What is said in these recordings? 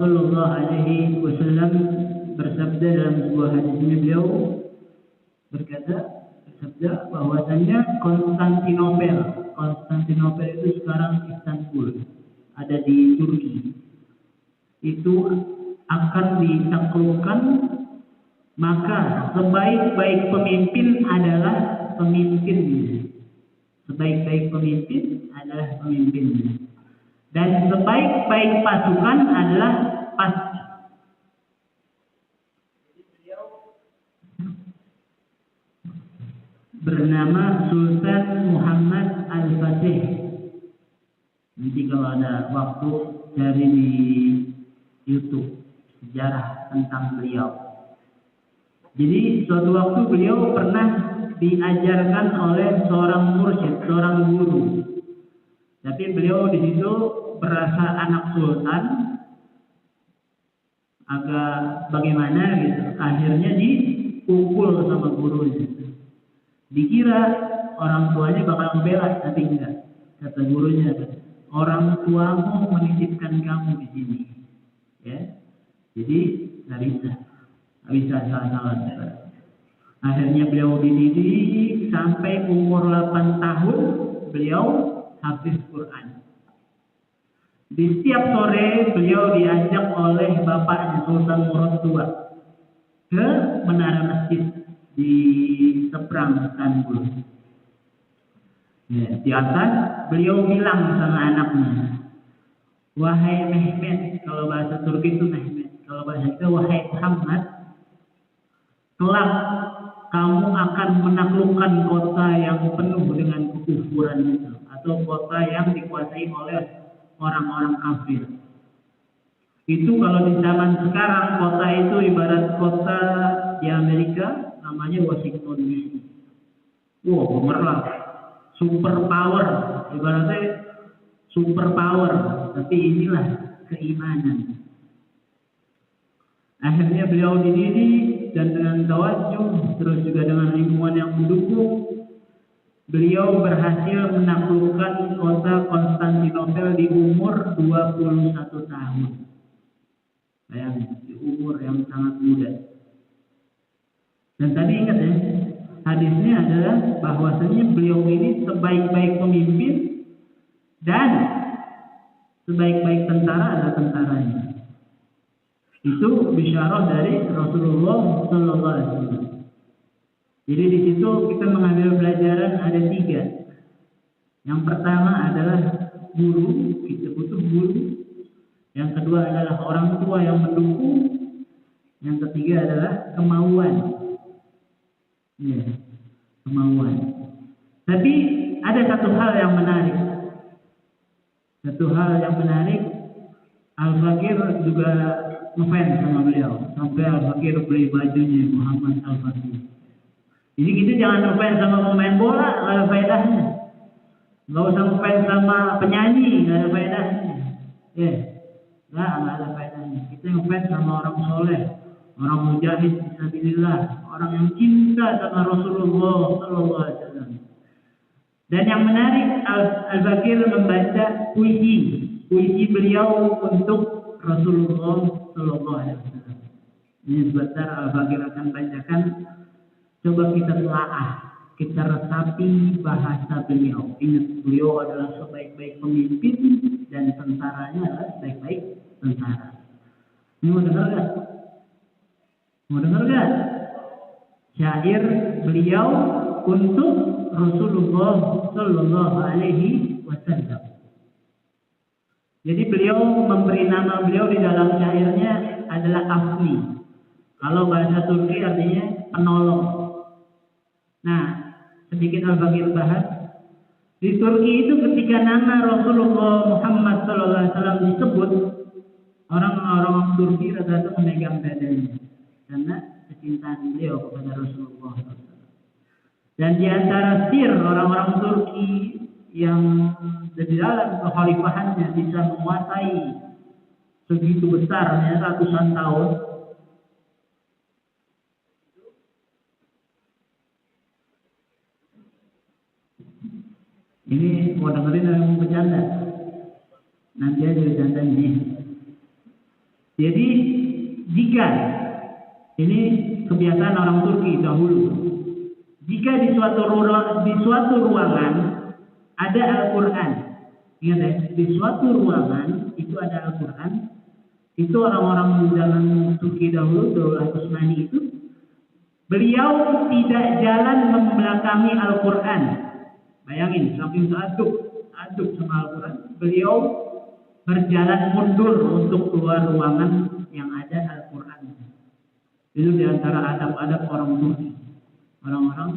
Shallallahu Alaihi Wasallam bersabda dalam sebuah hadisnya, beliau bersabda bahwasanya Konstantinopel itu sekarang Istanbul, ada di Turki, itu akan ditaklukkan, maka sebaik-baik pemimpin adalah pemimpinnya. Sebaik-baik pemimpin adalah pemimpinnya. Dan sebaik-baik pasukan adalah bernama Sultan Muhammad Al-Fatih. Nanti kalau ada waktu cari di YouTube sejarah tentang beliau. Jadi suatu waktu beliau pernah diajarkan oleh seorang mursyid, seorang guru. Tapi beliau di situ berasa anak sultan, agak bagaimana gitu. Akhirnya dipukul sama gurunya. Dikira orang tuanya bakal membela, tapi enggak. Kata gurunya, orang tuamu menitipkan kamu di sini, ya. Jadi nggak bisa salah. Akhirnya beliau dididik sampai umur 8 tahun, beliau hafiz Quran. Di setiap sore beliau diajak oleh bapaknya Sultan Murad II ke menara masjid di seberang Istanbul. Ya, di atas beliau bilang sama anaknya, wahai Mehmet, kalau bahasa Turki itu Mehmet, kalau bahasa kita wahai Muhammad, kelak kamu akan menaklukkan kota yang penuh dengan kekufuran itu, atau kota yang dikuasai oleh orang-orang kafir. Itu kalau di zaman sekarang kota itu ibarat kota di Amerika namanya Washington DC. Wow, gemerlap, super power, ibaratnya super power. Tapi inilah keimanan. Akhirnya beliau dididik dan dengan tawajuh, terus juga dengan lingkungan yang mendukung, beliau berhasil menaklukkan kota Konstantinopel di umur 21 tahun. Bayangin, di umur yang sangat muda. Dan tadi ingat ya, hadisnya adalah bahwasanya beliau ini sebaik-baik pemimpin dan sebaik-baik tentara adalah tentaranya. Itu bisyarah dari Rasulullah Sallallahu Alaihi Wasallam. Jadi di situ kita mengambil pelajaran ada 3. Yang pertama adalah guru, kita butuh guru. Yang kedua adalah orang tua yang mendukung. Yang ketiga adalah kemauan. Ya, kemauan. Tapi ada satu hal yang menarik. Al-Fakir juga ngefans sama beliau. Sampai Al-Fakir beli bajunya Muhammad Al-Fakir. Jadi kita jangan ngefans sama pemain bola, nggak ada faedahnya. Nggak usah ngefans sama penyanyi, nggak ada faedahnya. Ya, nggak ada faedahnya. Kita ngefans sama orang soleh, orang mujahid fisabilillah, orang yang cinta sama Rasulullah Sallallahu Alaihi Wasallam. Dan yang menarik, Al-Bakir membaca puisi beliau untuk Rasulullah Sallallahu Alaihi Wasallam. Ini sebentar Al-Bakir akan bacakan. Coba kita telaah, kita resapi bahasa beliau. Ingat, beliau adalah sebaik-baik pemimpin dan tentaranya adalah sebaik-baik tentara. Ini mau dengar gak? Syair beliau untuk Rasulullah Sallallahu Alaihi Wasallam. Jadi beliau memberi nama beliau di dalam syairnya adalah Afni. Kalau bahasa Turki artinya penolong. Nah, sedikit Al-Bakir bahas. Di Turki itu ketika nama Rasulullah Muhammad SAW disebut, orang-orang Turki rata-rata memegang dadanya karena kecintaan beliau kepada Rasulullah SAW. Dan di antara sir orang-orang Turki yang di dalam kekhalifahannya bisa menguasai segitu besarnya ratusan tahun. Ini mau dengerin atau mau bercanda? Nanti aja bercanda ini. Jadi jika ini kebiasaan orang Turki dahulu, jika di suatu ruangan ada Al-Quran, ingat ya, di suatu ruangan itu ada Al-Quran, itu orang-orang zaman Turki dahulu, Daulah Utsmani itu, beliau tidak jalan membelakangi Al-Quran. Bayangin, saking aduk sama Al-Quran, beliau berjalan mundur untuk keluar ruangan yang ada Al-Quran. Itu diantara adab-adab orang Turki, orang-orang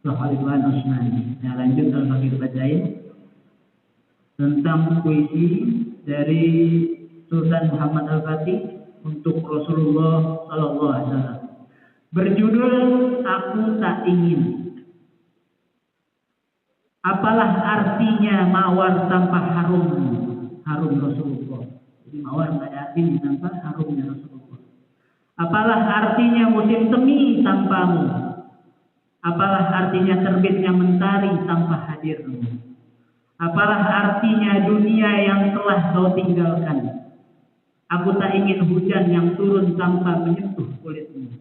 Daulah Utsmani. Nah, lanjut Al-Fakir Bajain tentang puisi dari Sultan Muhammad Al-Fatih untuk Rasulullah Sallallahu Alaihi Wasallam. Berjudul Aku Tak Ingin. Apalah artinya mawar tanpa harum Rasulullah. Jadi mawar tidak ada artinya tanpa harumnya Rasulullah. Apalah artinya musim semi tanpamu. Apalah artinya terbitnya mentari tanpa hadirmu. Apalah artinya dunia yang telah kau tinggalkan. Aku tak ingin hujan yang turun tanpa menyentuh kulitmu.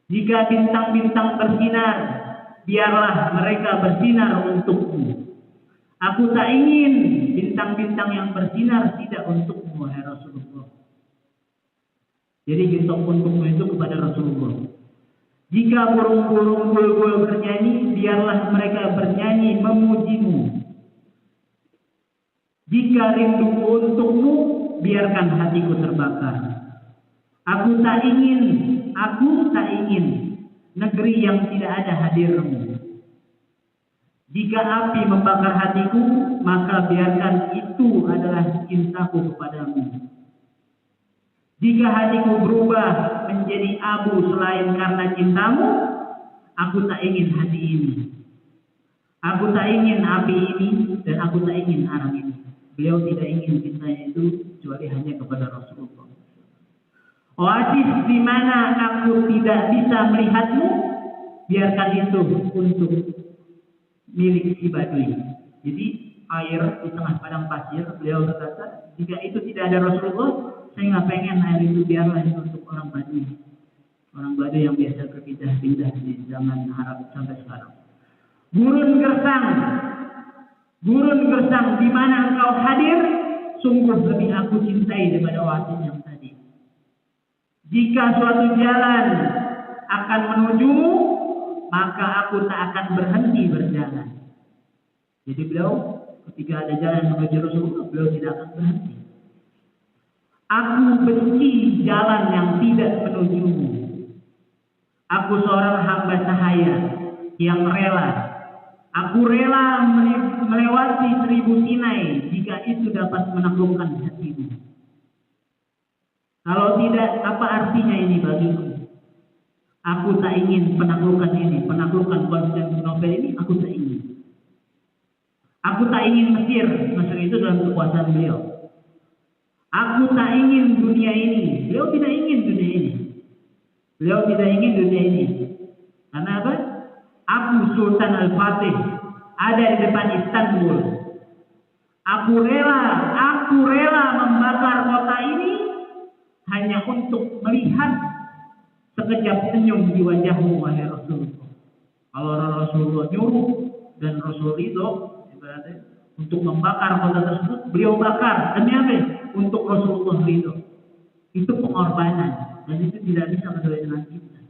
Jika bintang-bintang bersinar, biarlah mereka bersinar untukmu. Aku tak ingin bintang-bintang yang bersinar tidak untukmu, wahai Rasulullah. Jadi gintok untukmu itu kepada Rasulullah. Jika burung-burung bul-bul bernyanyi, biarlah mereka bernyanyi memujimu. Jika rinduku untukmu, biarkan hatiku terbakar. Aku tak ingin negeri yang tidak ada hadirmu. Jika api membakar hatiku, maka biarkan itu adalah cintaku kepadamu. Jika hatiku berubah menjadi abu selain karena cintamu, aku tak ingin hati ini. Aku tak ingin api ini dan aku tak ingin arang ini. Beliau tidak ingin cintanya itu kecuali hanya kepada Rasulullah. Oasis di mana aku tidak bisa melihatmu, biarkan itu untuk milik si Badui. Jadi air di tengah padang pasir, beliau berkata, jika itu tidak ada Rasulullah, saya nggak pengen air itu, biarlah itu untuk orang Badui. Orang Badui yang biasa berpindah-pindah di zaman Arab sampai sekarang. Gurun gersang di mana engkau hadir, sungguh lebih aku cintai daripada oasis yang tadi. Jika suatu jalan akan menujumu, maka aku tak akan berhenti berjalan. Jadi beliau ketika ada jalan menuju Rasulullah, beliau tidak akan berhenti. Aku benci jalan yang tidak menujumu. Aku seorang hamba sahaya yang rela. Aku rela melewati 1000 Sinai jika itu dapat menaklukkan hatimu. Kalau tidak, apa artinya ini bagiku? Aku tak ingin penaklukan ini, penaklukan Konstantinopel ini, aku tak ingin. Aku tak ingin Mesir itu dalam kekuasaan beliau. Aku tak ingin dunia ini, beliau tidak ingin dunia ini. Beliau tidak ingin dunia ini. Karena apa? Aku Sultan Al-Fatih ada di depan Istanbul. Aku rela membakar kota ini hanya untuk melihat sekejap senyum di wajahmu, wahai Rasulullah. Kalau Rasulullah nyuruh dan Rasul ridho untuk membakar kota tersebut, beliau bakar. Demi apa? Untuk Rasulullah ridho. Itu pengorbanan dan itu tidak bisa berbeda dengan kita.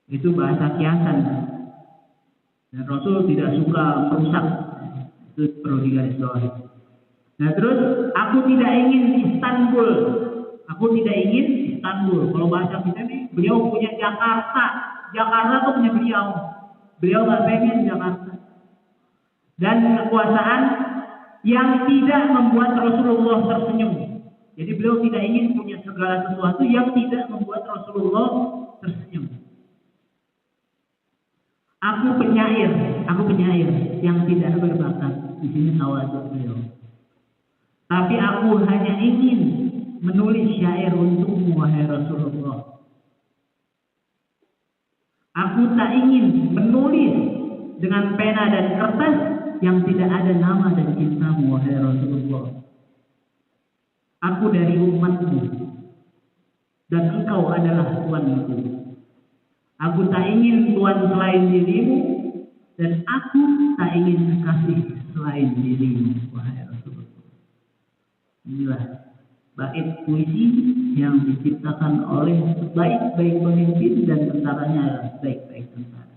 Itu bahasa kiasan. Dan Rasul tidak suka merusak. Itu perlu digarisbawahi. Nah terus, aku tidak ingin Istanbul. Aku tidak ingin Istanbul. Kalau bahasa kita nih, beliau punya Jakarta. Jakarta itu punya beliau. Beliau nggak pengen Jakarta. Dan kekuasaan yang tidak membuat Rasulullah tersenyum. Jadi beliau tidak ingin punya segala sesuatu yang tidak membuat Rasulullah tersenyum. Aku penyair yang tidak berbakat. Di sini tawadhu beliau. Tapi aku hanya ingin menulis syair untukmu, wahai Rasulullah. Aku tak ingin menulis dengan pena dan kertas yang tidak ada nama dan cintamu, wahai Rasulullah. Aku dari umatmu, dan engkau adalah Tuanku. Aku tak ingin Tuhan selain dirimu, dan aku tak ingin kekasih selain dirimu, wahai Rasulullah. Inilah bait puisi yang diciptakan oleh sebaik-baik pemimpin dan tentaranya adalah sebaik-baik tentara.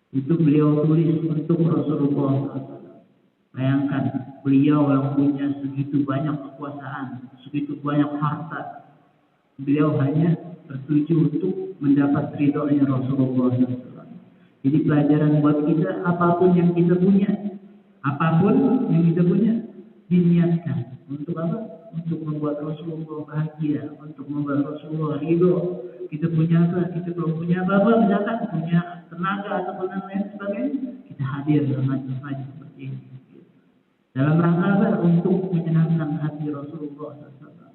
Itu beliau tulis untuk Rasulullah. Bayangkan, beliau yang punya segitu banyak kekuasaan, segitu banyak harta, beliau hanya bertuju untuk mendapat ridhonya Rasulullah SAW. Jadi pelajaran buat kita, apapun yang kita punya, diniatkan untuk apa? Untuk membuat Rasulullah bahagia, untuk membuat Rasulullah ridho. Kita punya apa? Kita belum punya apa-apa, misalkan punya tenaga atau lain sebagainya, kita hadir dalam majlis seperti ini. Dalam rangka apa? Untuk menyenangkan hati Rasulullah SAW,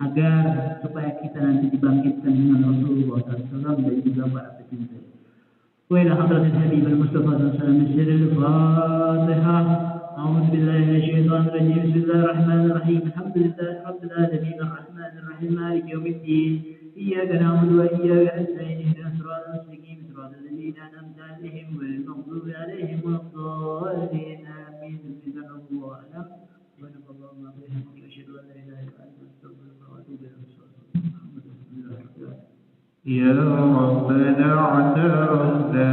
agar supaya kita nanti dibangkitkan dengan Rasulullah SAW dan juga para pecinta. Wa ila hadratil Habib al-Mustafa sallallahu alaihi wasallam. أعوذ بالله من الشيطان الرجيم. بسم الله الرحمن الرحيم. الحمد لله رب العالمين الرحمن الرحيم مالك يوم الدين. إياك نعبد وإياك نستعين. اهدنا الصراط المستقيم صراط الذين أنعمت عليهم غير المغضوب عليهم ولا الضالين آمين. بسم الله أعلم. سبحانك اللهم وبحمدك أشهد أن لا إله إلا أنت أستغفرك وأتوب إليك. يا ربنا اعترفنا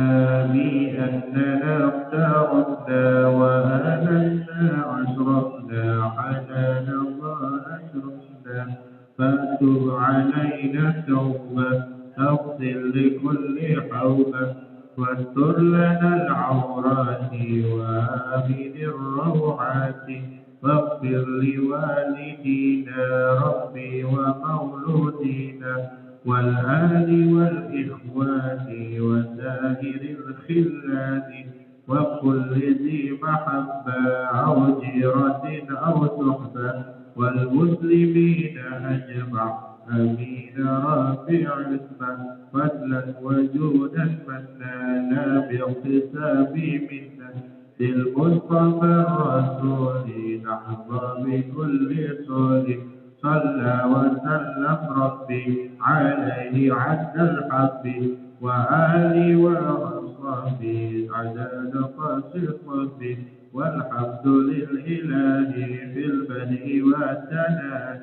بأننا اخترنا وأهلنا أشرفنا حنانا وأشرفنا فاتب علينا توبة اغفر لكل حوبة واستر لنا العورات وآمن الروعات واغفر لوالدينا ربي ومولودينا والآل والإخوان وسائر الخلان وكل ذي محبة أو جيرة أو صحبة والمسلمين أجمع أمين رافع عصمة فضلا وجودا منانا باغتساب منا للمصطفى الرسول نحظى بكل صول صلى وسلم ربي عليه عد الحب وآله وصحبه عدد قصصه والحمد لله في البدء والثناء